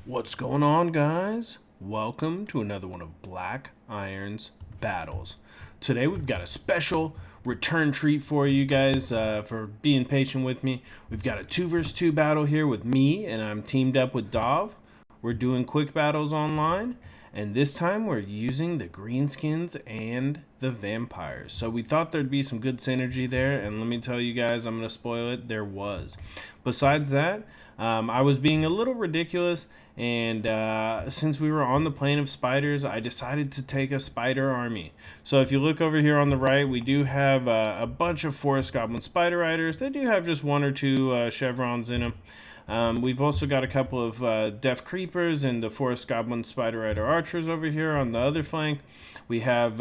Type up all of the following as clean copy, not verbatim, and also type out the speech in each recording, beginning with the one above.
What's going on, guys? Welcome to another one of BlackIron's battles. Today we've got a special return treat for you guys for being patient with me. We've got a 2 versus 2 battle here with me, and I'm teamed up with Dahv. We're doing quick battles online, and this time we're using the Greenskins and the vampires. So we thought there'd be some good synergy there, and let me tell you guys, I'm going to spoil it, there was. Besides that, I was being a little ridiculous, and since we were on the plane of spiders, I decided to take a spider army. So if you look over here on the right, we do have a bunch of forest goblin spider riders. They do have just one or two chevrons in them. We've also got a couple of deaf creepers and the forest goblin spider rider archers over here on the other flank. We have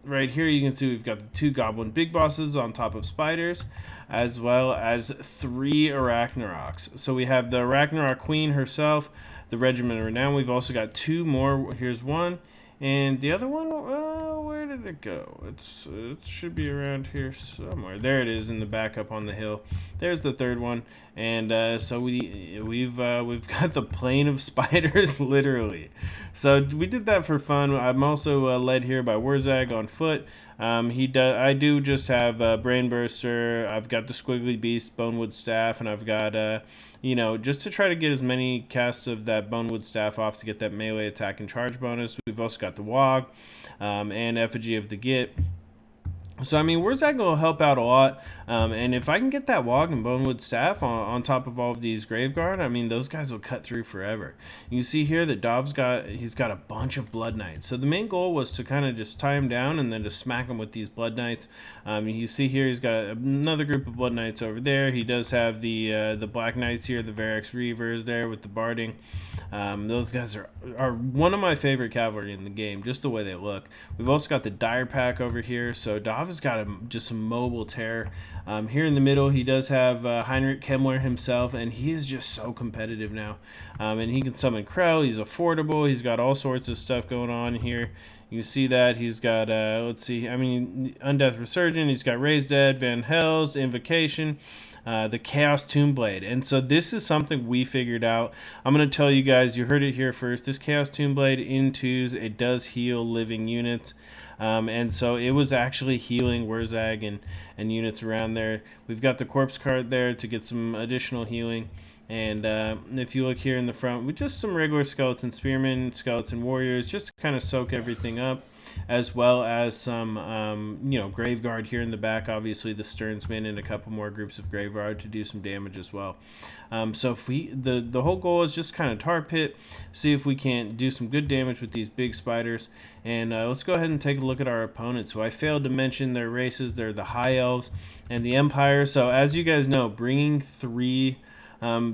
right here you can see we've got the 2 goblin big bosses on top of spiders, as well as 3 Arachnawaaghs. So we have the Arachnawaaagh queen herself, the regiment of renown. We've also got 2 more. Here's one, and the other one, where did it go? It should be around here somewhere. There it is in the back up on the hill. There's the 3rd one, and so we've got the plane of spiders literally. So we did that for fun. I'm also led here by Warhammer on foot. I do just have Brain Burster. I've got the Squiggly Beast, Bonewood Staff, and I've got just to try to get as many casts of that Bonewood Staff off to get that melee attack and charge bonus. We've also got the Wog and Effigy of the Git. So, I mean, Warzag will help out a lot, and if I can get that Wog and Bonewood Staff on top of all of these Graveguard, I mean, those guys will cut through forever. You see here that he's got a bunch of Blood Knights. So the main goal was to kind of just tie him down and then to smack him with these Blood Knights. You see here he's got another group of Blood Knights over there. He does have the Black Knights here, the Varix Reavers there with the Barding. Those guys are one of my favorite cavalry in the game, just the way they look. We've also got the Dire Pack over here, so Dahv has got just some mobile terror. Here in the middle, he does have Heinrich Kemmler himself, and he is just so competitive now. And he can summon Krell. He's affordable. He's got all sorts of stuff going on here. You see that he's got, let's see, I mean, Undeath Resurgent. He's got Raised Dead, Van Hell's, Invocation, the Chaos Tomb Blade. And so this is something we figured out. I'm going to tell you guys, you heard it here first. This Chaos Tomb Blade in 2s, it does heal living units. And so it was actually healing Wurzag and units around there. We've got the corpse card there to get some additional healing. And if you look here in the front, with just some regular skeleton spearmen, skeleton warriors, just to kind of soak everything up, as well as some, Graveguard here in the back. Obviously, the Sternsman and a couple more groups of Graveguard to do some damage as well. So if the whole goal is just kind of tar pit, see if we can't do some good damage with these big spiders. And let's go ahead and take a look at our opponents. So I failed to mention their races. They're the HighElves and the Empire. So as you guys know, bringing 3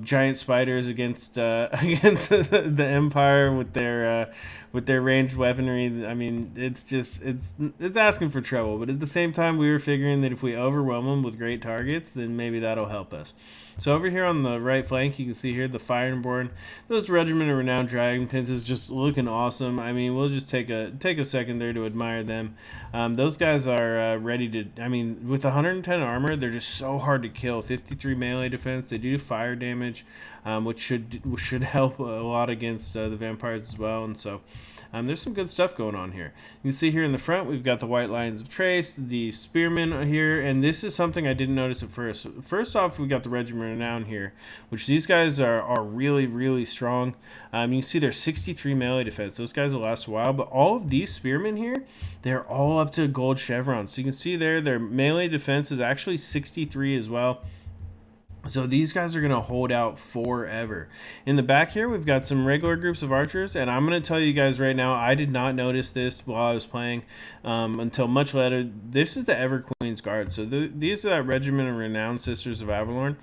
giant spiders against against the Empire with their ranged weaponry. I mean, it's asking for trouble. But at the same time, we were figuring that if we overwhelm them with great targets, then maybe that'll help us. So over here on the right flank, you can see here the Fireborn. Those Regiment of Renowned Dragon Princes just looking awesome. I mean, we'll just take a second there to admire them. Those guys are ready to. I mean, with 110 armor, they're just so hard to kill. 53 melee defense. They do fire damage, which should help a lot against the vampires as well. And so there's some good stuff going on here. You can see here in the front, we've got the White Lions of Trace, the Spearmen here, and this is something I didn't notice at first. First off, we got the Regiment of Renown here, which these guys are really, really strong. You can see they're 63 melee defense. Those guys will last a while, but all of these Spearmen here, they're all up to gold chevrons. So you can see there, their melee defense is actually 63 as well. So these guys are going to hold out forever. In the back here, we've got some regular groups of archers, and I'm going to tell you guys right now, I did not notice this while I was playing until much later. This is the Ever Queen's Guard. So these are that Regiment of Renowned Sisters of Avalorn,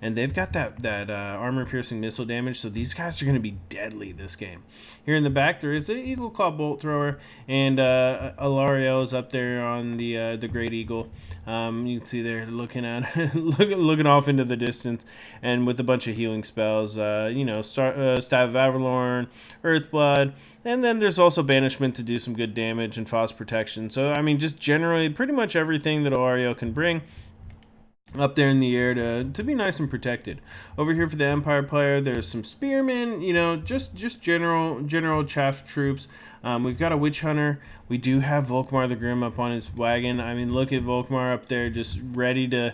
and they've got that armor-piercing missile damage, so these guys are going to be deadly this game. Here in the back, there is an Eagle Claw Bolt Thrower, and Alariel is up there on the Great Eagle. You can see they're looking at looking off into the distance, and with a bunch of healing spells, Staff of Avalorn, Earthblood, and then there's also Banishment to do some good damage and Frost Protection. So, I mean, just generally, pretty much everything that Alariel can bring. up there in the air to be nice and protected. Over here for the Empire player, there's some spearmen, you know, just general chaff troops. We've got a witch hunter. We do have Volkmar the Grim up on his wagon. I mean, look at Volkmar up there, just ready to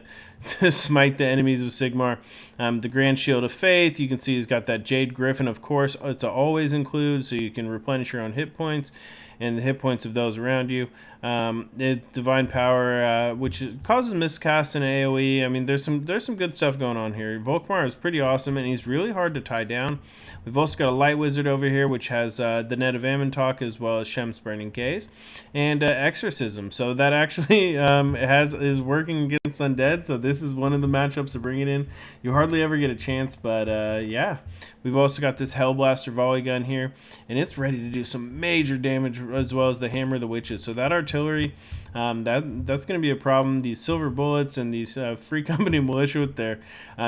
smite the enemies of Sigmar. The Grand Shield of Faith, you can see he's got that Jade Griffin, of course. It's a always include, so you can replenish your own hit points and the hit points of those around you. It's Divine Power, which causes miscast and AoE. I mean, there's some good stuff going on here. Volkmar is pretty awesome, and he's really hard to tie down. We've also got a Light Wizard over here, which has the Net of Amontok, as well as Shem's Burning Gaze, and Exorcism. So that actually is working against Undead, so this is one of the matchups to bring it in. You hardly ever get a chance, but yeah. We've also got this Hellblaster volley gun here, and it's ready to do some major damage, as well as the Hammer of the Witches. So that artillery, that's going to be a problem. These silver bullets and these Free Company militia with their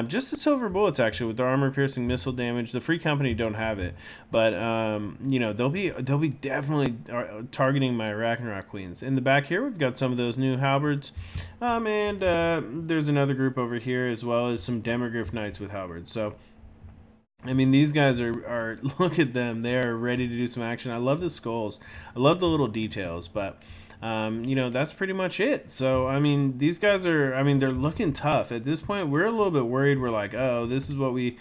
just the silver bullets, actually, with their armor-piercing missile damage. The Free Company don't have it, but you know, they'll be definitely targeting my Arachnawaaagh queens. In the back here, we've got some of those new halberds, and there's another group over here, as well as some Demogryph knights with halberds. So I mean, these guys are look at them. They are ready to do some action. I love the skulls. I love the little details, but you know, that's pretty much it. So, I mean, these guys are, I mean, they're looking tough. At this point, we're a little bit worried. We're like, oh, this is what we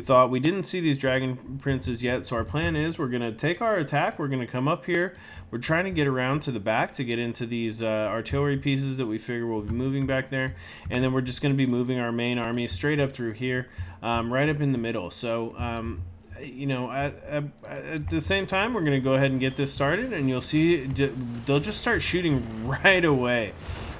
thought. We didn't see these dragon princes yet, so our plan is we're going to take our attack. We're going to come up here. We're trying to get around to the back to get into these artillery pieces that we figure will be moving back there. And then we're just going to be moving our main army straight up through here, right up in the middle. So, you know, at the same time, we're going to go ahead and get this started, and you'll see they'll just start shooting right away.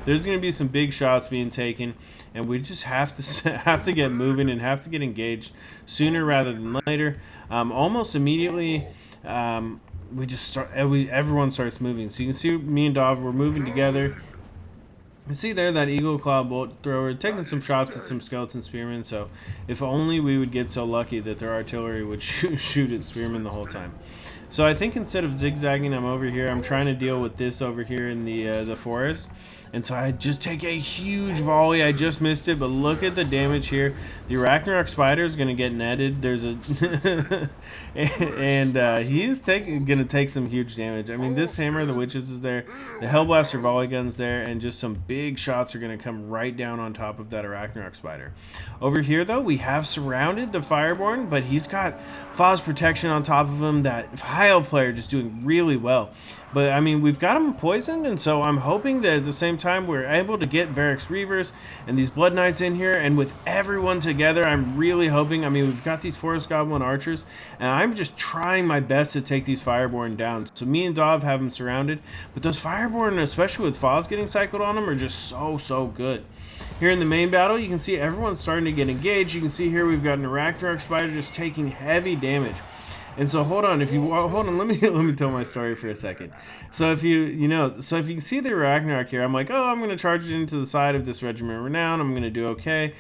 There's going to be some big shots being taken, and we just have to get moving and have to get engaged sooner rather than later. Almost immediately, we just start. Everyone starts moving. So you can see me and Dahv, we're moving together. You see there that Eagle Claw bolt thrower taking some shots at some skeleton spearmen. So if only we would get so lucky that their artillery would shoot at spearmen the whole time. So I think instead of zigzagging, I'm over here. I'm trying to deal with this over here in the forest. And so I just take a huge volley. I just missed it, but look at the damage here. The Arachnawaaagh spider is going to get netted. There's a and he is going to take some huge damage. I mean, this Hammer of the Witches is there. The Hellblaster volley gun's there, and just some big shots are going to come right down on top of that Arachnawaaagh spider. Over here, though, we have surrounded the Fireborn, but he's got Faw's protection on top of him. That HighElves player just doing really well. But, I mean, we've got him poisoned, and so I'm hoping that at the same time we're able to get Varric's Reavers and these Blood Knights in here, and with everyone together, I'm really hoping. I mean, we've got these Forest Goblin archers, and I'm just trying my best to take these Fireborn down. So me and Dahv have them surrounded, but those Fireborn, especially with Faw's getting cycled on them, are just so good. Here in the main battle, you can see everyone's starting to get engaged. You can see here we've got an Arachnawaaagh spider just taking heavy damage. And so hold on, let me tell my story for a second. So if you can see the Arachnawaaagh here, I'm like, oh, I'm going to charge it into the side of this Regiment of Renown. I'm going to do okay.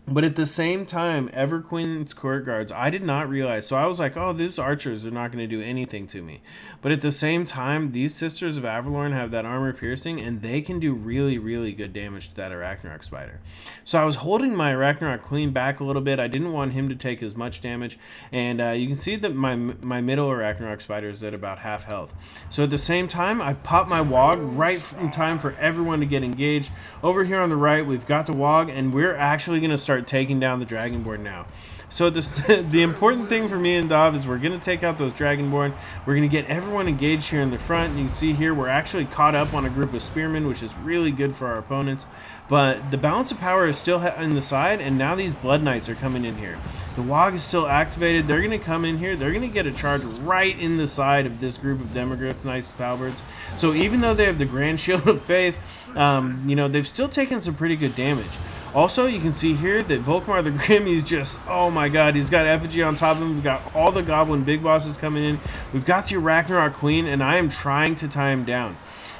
But at the same time, Everqueen's Court Guards, I did not realize. So I was like, oh, these archers are not going to do anything to me. But at the same time, these Sisters of Avalorn have that armor piercing, and they can do really good damage to that Arachnawaaagh spider. So I was holding my Arachnawaaagh Queen back a little bit. I didn't want him to take as much damage. And you can see that my middle Arachnawaaagh spider is at about half health. So at the same time, I popped my Wog right in time for everyone to get engaged. Over here on the right, we've got the Wog, and we're actually going to start taking down the Dragonborn now. So the important thing for me and Dahv is we're going to take out those Dragonborn. We're going to get everyone engaged here in the front. You can see here we're actually caught up on a group of Spearmen, which is really good for our opponents. But the balance of power is still in the side, and now these Blood Knights are coming in here. The Wog is still activated. They're going to come in here. They're going to get a charge right in the side of this group of Demogryph Knights with halberds. So even though they have the Grand Shield of Faith, you know, they've still taken some pretty good damage. Also, you can see here that Volkmar the Grim, he's just, oh my god, he's got effigy on top of him. We've got all the Goblin big bosses coming in. We've got the Arachnawaaagh Queen, and I am trying to tie him down.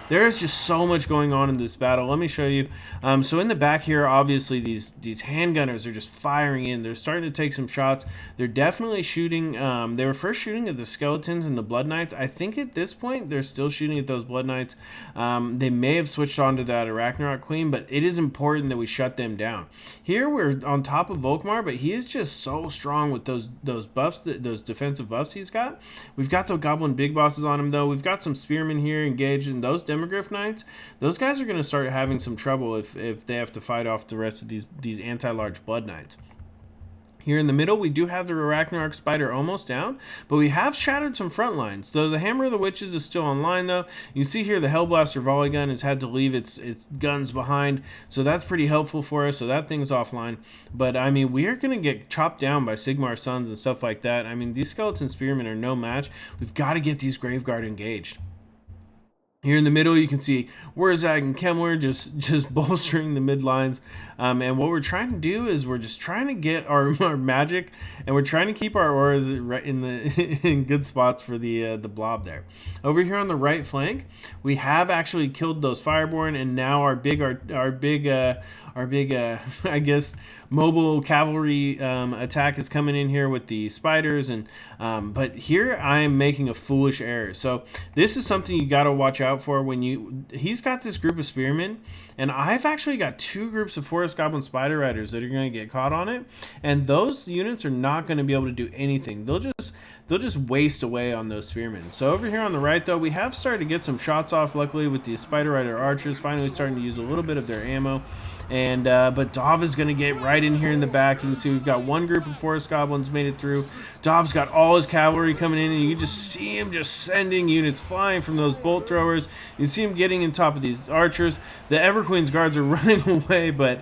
There is just so much going on in this battle. Let me show you. So in the back here, obviously these handgunners are just firing in. They're starting to take some shots. They're definitely shooting. They were first shooting at the skeletons and the blood knights. I think at this point they're still shooting at those blood knights. They may have switched on to that Arachnawaaagh queen, but it is important that we shut them down. Here we're on top of Volkmar, but he is just so strong with those buffs, those defensive buffs he's got. We've got the goblin big bosses on him though. We've got some spearmen here engaged, and those Demogryph knights, those guys are going to start having some trouble if they have to fight off the rest of these anti-large blood knights. Here in the middle, we do have the Arachnawaaagh spider almost down, but we have shattered some front lines. Though the Hammer of the Witches is still online, though. You see here the Hellblaster volley gun has had to leave its guns behind, so that's pretty helpful for us, so that thing's offline. But, I mean, we are going to get chopped down by Sigmar's sons and stuff like that. I mean, these skeleton spearmen are no match. We've got to get these Graveguard engaged. Here in the middle, you can see Warhammer and Kemmler just bolstering the mid lines. And what we're trying to do is we're just trying to get our magic, and we're trying to keep our auras right in good spots for the blob there. Over here on the right flank, we have actually killed those Fireborn, and now our big I guess mobile cavalry attack is coming in here with the spiders. And but here I am making a foolish error. So this is something you got to watch out for when he's got this group of spearmen, and I've actually got two groups of Forest Goblin Spider Riders that are going to get caught on it, and those units are not going to be able to do anything. They'll just waste away on those spearmen. So over here on the right though, we have started to get some shots off, luckily, with the Spider Rider archers finally starting to use a little bit of their ammo. And but Dahv is going to get right in here in the back. You can see we've got one group of Forest Goblins made it through. Dahv's got all his cavalry coming in, and you can just see him just sending units flying from those bolt throwers. You see him getting in top of these archers. The Everqueen's guards are running away, but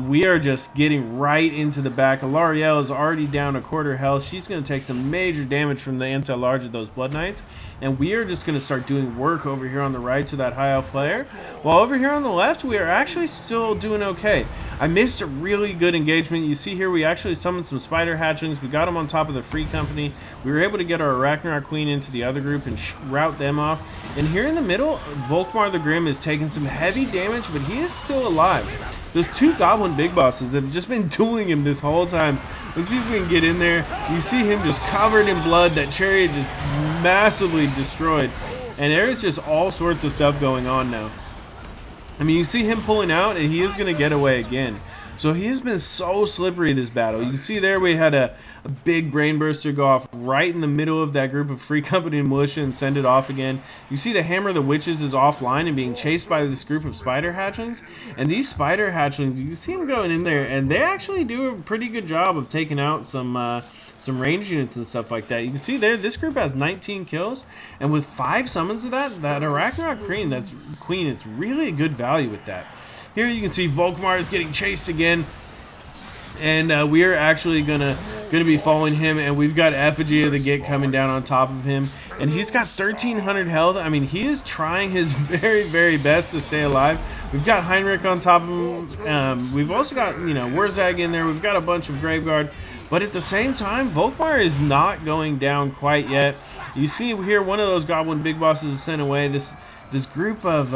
we are just getting right into the back. Alarielle is already down a quarter health. She's going to take some major damage from the anti-large of those Blood Knights. And we are just going to start doing work over here on the right to that high elf player. While over here on the left, we are actually still doing okay. I missed a really good engagement. You see here we actually summoned some spider hatchlings. We got them on top of the Free Company. We were able to get our Arachnawaaagh Queen into the other group and rout them off. And here in the middle, Volkmar the Grim is taking some heavy damage, but he is still alive. Those two Goblin Big Bosses have just been dueling him this whole time. Let's see if we can get in there. You see him just covered in blood. That chariot just massively destroyed. And there is just all sorts of stuff going on now. I mean, you see him pulling out, and he is going to get away again. So he has been so slippery this battle. You can see there we had a big brain burster go off right in the middle of that group of Free Company and militia and send it off again. You see the Hammer of the Witches is offline and being chased by this group of spider hatchlings. And these spider hatchlings, you can see them going in there, and they actually do a pretty good job of taking out some range units and stuff like that. You can see there, this group has 19 kills, and with 5 summons of that Arachnawaaagh Queen, it's really a good value with that. Here you can see Volkmar is getting chased again, and we are actually gonna be following him, and we've got Effigy of the Git coming down on top of him, and he's got 1,300 health. I mean, he is trying his very, very best to stay alive. We've got Heinrich on top of him. We've also got, Wurzag in there. We've got a bunch of Graveguard, but at the same time, Volkmar is not going down quite yet. You see here, one of those Goblin Big Bosses is sent away. This group of,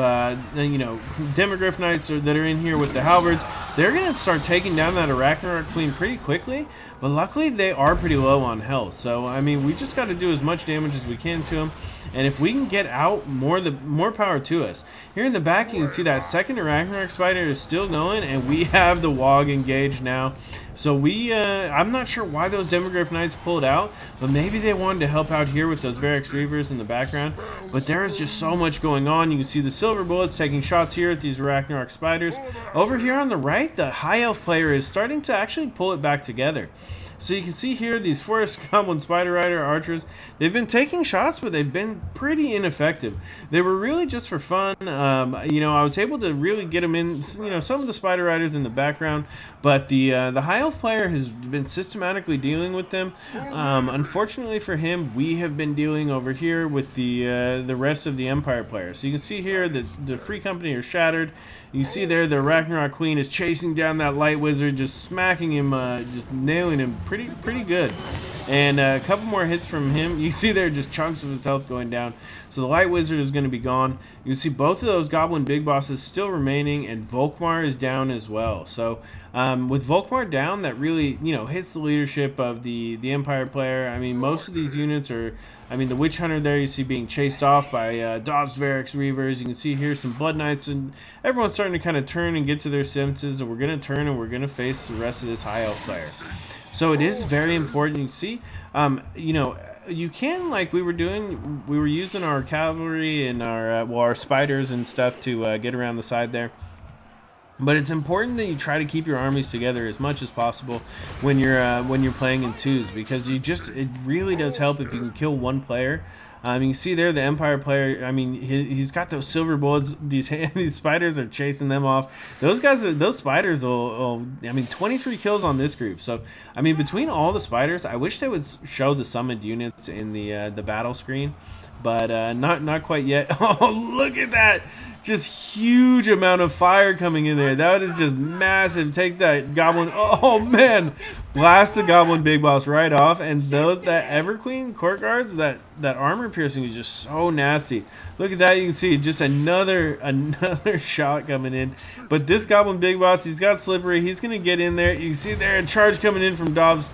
Demogryph Knights that are in here with the halberds, they're going to start taking down that Arachnawaaagh Queen pretty quickly, but luckily they are pretty low on health. So, I mean, we just got to do as much damage as we can to them, and if we can get out, more power to us. Here in the back, you can see that second Arachnawaaagh Spider is still going, and we have the Waaagh engaged now. So I'm not sure why those Demogryph Knights pulled out, but maybe they wanted to help out here with those Varix Reavers in the background. But there is just so much going on. You can see the Silver Bullets taking shots here at these Arachnawaaagh Spiders. Over here on the right, the High Elf player is starting to actually pull it back together. So you can see here these Forest Goblin Spider Rider archers, they've been taking shots, but they've been pretty ineffective. They were really just for fun. I was able to really get them in, some of the Spider Riders in the background, but the High Elf player has been systematically dealing with them. Unfortunately for him, we have been dealing over here with the rest of the Empire players. So you can see here that the Free Company are shattered. You see there the Arachnawaaagh Queen is chasing down that Light Wizard, just smacking him, just nailing him pretty good. And a couple more hits from him. You see there just chunks of his health going down. So the Light Wizard is going to be gone. You see both of those Goblin Big Bosses still remaining, and Volkmar is down as well. So with Volkmar down, that really, you know, hits the leadership of the Empire player. I mean, most of these units are, I mean, the Witch Hunter there you see being chased off by Dahv's Varix Reavers. You can see here some Blood Knights, and everyone's starting to kind of turn and get to their senses, and we're going to turn and we're going to face the rest of this High Elf player. So it is very important. You see, you know, you can, like we were doing, we were using our cavalry and our, well, our spiders and stuff to get around the side there. But it's important that you try to keep your armies together as much as possible when you're playing in twos, because it really does help if you can kill one player. You can see there the Empire player. I mean, he's got those silver bullets. These spiders are chasing them off. Those spiders will. I mean, 23 kills on this group. So I mean, between all the spiders, I wish they would show the summoned units in the battle screen, but not quite yet. Oh, look at that! Just huge amount of fire coming in there. That is just massive. Take that Goblin. Oh man, blast the Goblin Big Boss right off. And that Everqueen Court Guards, that armor piercing is just so nasty. Look at that. You can see just another shot coming in. But this Goblin Big Boss, he's got slippery. He's gonna get in there. You can see there a charge coming in from Dahv's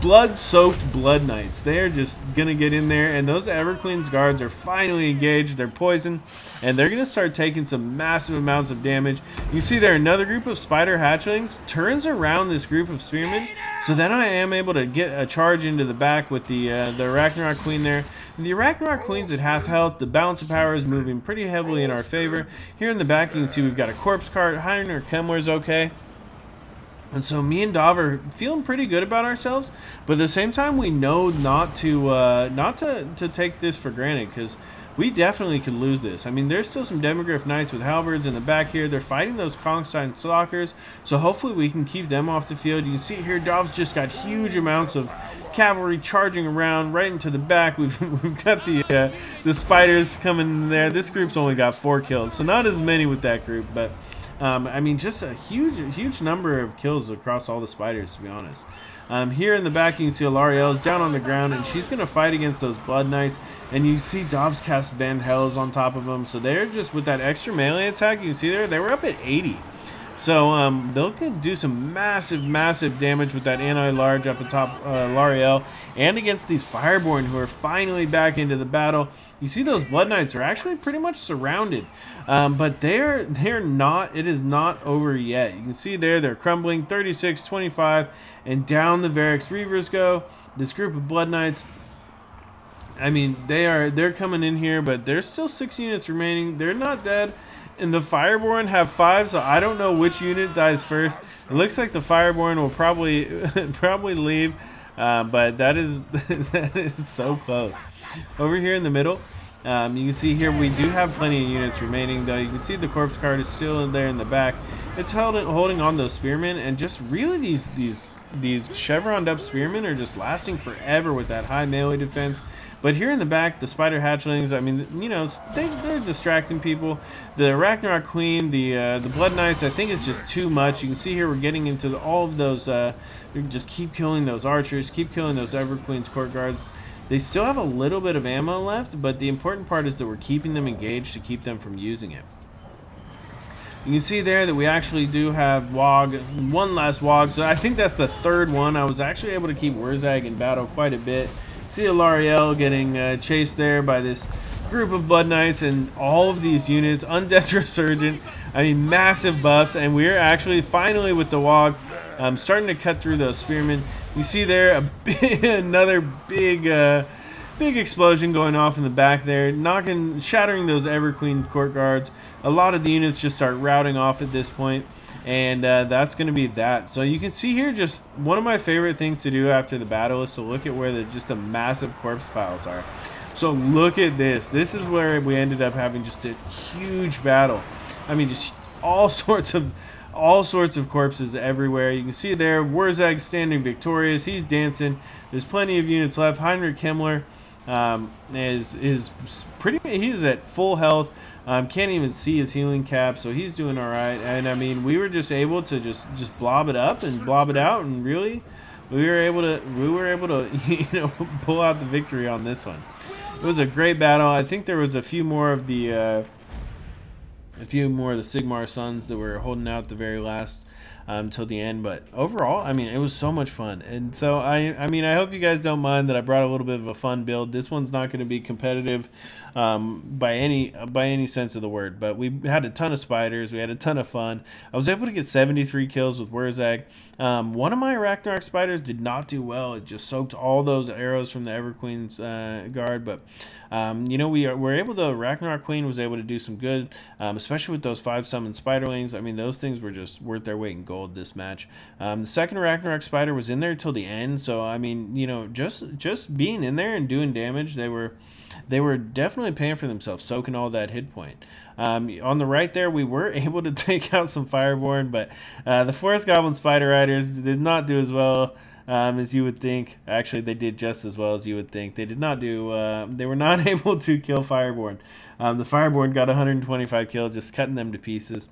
blood-soaked Blood Knights. They are just gonna get in there, and those Everqueen's guards are finally engaged. They're poisoned, and they're gonna start taking some massive amounts of damage. You see there another group of spider hatchlings turns around this group of spearmen, so then I am able to get a charge into the back with the Arachnawaaagh Queen there. And the Arachnawaaagh Queen's at half health. The balance of power is moving pretty heavily in our favor. Here in the back you can see we've got a corpse cart. Kemmler's okay. And so me and Dahv are feeling pretty good about ourselves, but at the same time we know not to take this for granted, because we definitely could lose this. I mean, there's still some Demogryph Knights with halberds in the back here. They're fighting those Kongstein Stalkers, so hopefully we can keep them off the field. You can see here Dahv's just got huge amounts of cavalry charging around right into the back. We've got the spiders coming in there. This group's only got 4 kills, so not as many with that group, but I mean, just a huge number of kills across all the spiders, to be honest. Here in the back, you can see Alarielle's down on the ground, and she's going to fight against those Blood Knights. And you see Dahv's cast Van Hells on top of them. So they're just, with that extra melee attack, you can see there, they were up at 80. So they'll do some massive damage with that anti-large up atop Lariel, and against these Fireborn who are finally back into the battle. You see those Blood Knights are actually pretty much surrounded, but they're not. It is not over yet. You can see there they're crumbling. 36, 25, and down the Varix Reavers go. This group of Blood Knights, I mean, they're coming in here, but there's still 6 units remaining. They're not dead. And the Fireborn have 5, so I don't know which unit dies first. It looks like the Fireborn will probably leave, but that is so close. Over here in the middle, you can see here we do have plenty of units remaining, though. You can see the corpse card is still in there in the back. It's holding on those spearmen, and just really these chevroned up spearmen are just lasting forever with that high melee defense. But here in the back, the spider hatchlings, I mean, you know, they're distracting people. The Arachnawaaagh Queen, the Blood Knights, I think it's just too much. You can see here we're getting into all of those, just keep killing those archers, keep killing those Everqueen's Court Guards. They still have a little bit of ammo left, but the important part is that we're keeping them engaged to keep them from using it. You can see there that we actually do have Waagh, one last Waagh, so I think that's the 3rd one. I was actually able to keep Wurzag in battle quite a bit. See Alarielle getting chased there by this group of Blood Knights, and all of these units, Undeath Resurgent, I mean, massive buffs, and we're actually finally with the Waagh starting to cut through those spearmen. You see there another big explosion going off in the back there, shattering those Everqueen Court Guards. A lot of the units just start routing off at this point, and that's going to be that. So you can see here, just one of my favorite things to do after the battle is to look at where just the massive corpse piles are. So look at this. This is where we ended up having just a huge battle. I mean, just all sorts of corpses everywhere. You can see there Wurzag standing victorious. He's dancing. There's plenty of units left. Heinrich Kemmler he's at full health. Can't even see his healing cap, so he's doing all right. And I mean, we were just able to just blob it up and blob it out, and really we were able to you know, pull out the victory on this one. It was a great battle. I think there was a few more of the Sigmar sons that were holding out the very last till the end. But overall, I mean, it was so much fun. And so I mean, I hope you guys don't mind that I brought a little bit of a fun build. This one's not going to be competitive by any sense of the word, but we had a ton of spiders. We had a ton of fun. I was able to get 73 kills with Wurzag. One of my Arachnawaaagh spiders did not do well. It just soaked all those arrows from the Everqueen's guard. But you know, we were able to. Arachnawaaagh Queen was able to do some good, especially with those 5 summoned spiderlings. I mean, those things were just worth their weight in gold this match. The second Arachnawaaagh spider was in there till the end. So I mean, you know, just being in there and doing damage, they were definitely paying for themselves, soaking all that hit point. On the right there, we were able to take out some Fireborn, but the Forest Goblin Spider Riders did not do as well as you would think. Actually, they did just as well as you would think. They did not do. They were not able to kill Fireborn. The Fireborn got 125 kills, just cutting them to pieces.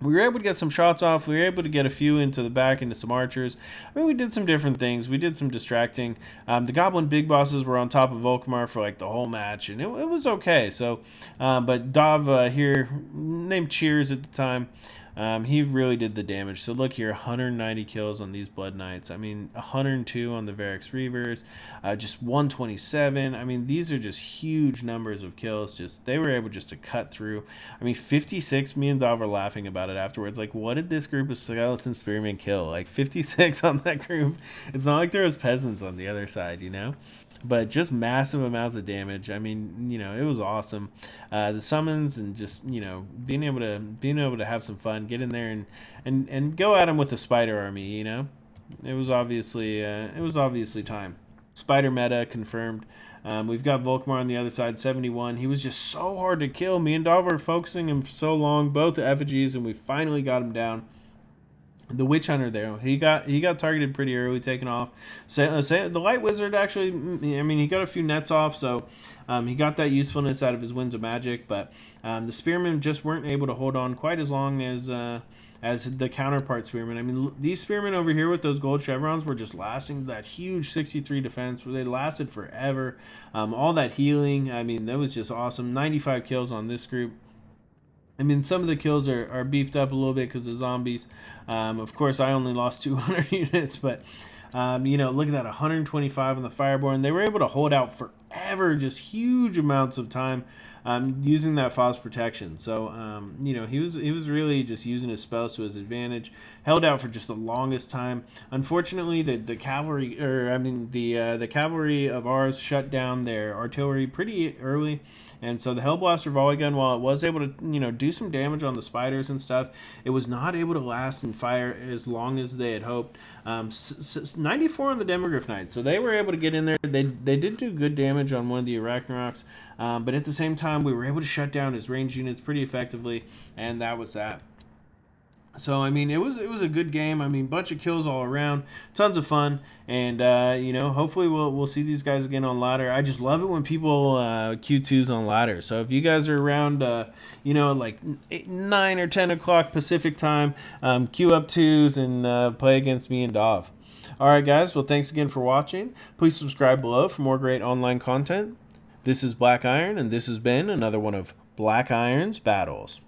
We were able to get some shots off. We were able to get a few into the back, into some archers. I mean, we did some different things. We did some distracting. The Goblin Big Bosses were on top of Volkmar for like the whole match, and it was okay. So, but Dahv here, named Cheers at the time, he really did the damage. So look here, 190 kills on these Blood Knights. I mean, 102 on the Varix Reavers, just 127. I mean, these are just huge numbers of kills. Just they were able just to cut through. I mean, 56. Me and Dahv were laughing about it afterwards. Like, what did this group of skeleton spearmen kill? Like 56 on that group. It's not like there was peasants on the other side, you know. But just massive amounts of damage. I mean, you know, it was awesome. The summons and just, you know, being able to have some fun, get in there and go at them with the spider army. You know, it was obviously time. Spider meta confirmed. We've got Volkmar on the other side, 71. He was just so hard to kill. Me and Dahv were focusing him for so long, both effigies, and we finally got him down. The Witch Hunter there, he got targeted pretty early, taken off. So the Light Wizard actually, I mean, he got a few nets off, so he got that usefulness out of his Winds of Magic. But the Spearmen just weren't able to hold on quite as long as the counterpart Spearmen. I mean, these Spearmen over here with those gold chevrons were just lasting that huge 63 defense. Where they lasted forever. All that healing, I mean, that was just awesome. 95 kills on this group. I mean, some of the kills are beefed up a little bit because of zombies. Of course, I only lost 200 units, but, you know, look at that, 125 on the Fireborn. They were able to hold out forever, just huge amounts of time using that Phos protection. So, you know, he was really just using his spells to his advantage. Held out for just the longest time. Unfortunately, the cavalry, the cavalry of ours shut down their artillery pretty early. And so the Hellblaster volley gun, while it was able to, you know, do some damage on the spiders and stuff, it was not able to last and fire as long as they had hoped. 94 on the Demogryph Knights, so they were able to get in there. They did do good damage on one of the Arachnawaaghs, but at the same time, we were able to shut down his ranged units pretty effectively, and that was that. So I mean, it was a good game. I mean, bunch of kills all around, tons of fun, and you know, hopefully we'll see these guys again on ladder. I just love it when people Q2s on ladder. So if you guys are around, you know, like 9 or 10 o'clock Pacific time, queue up 2s and play against me and Dahv. All right, guys. Well, thanks again for watching. Please subscribe below for more great online content. This is BlackIron, and this has been another one of BlackIron's Battles.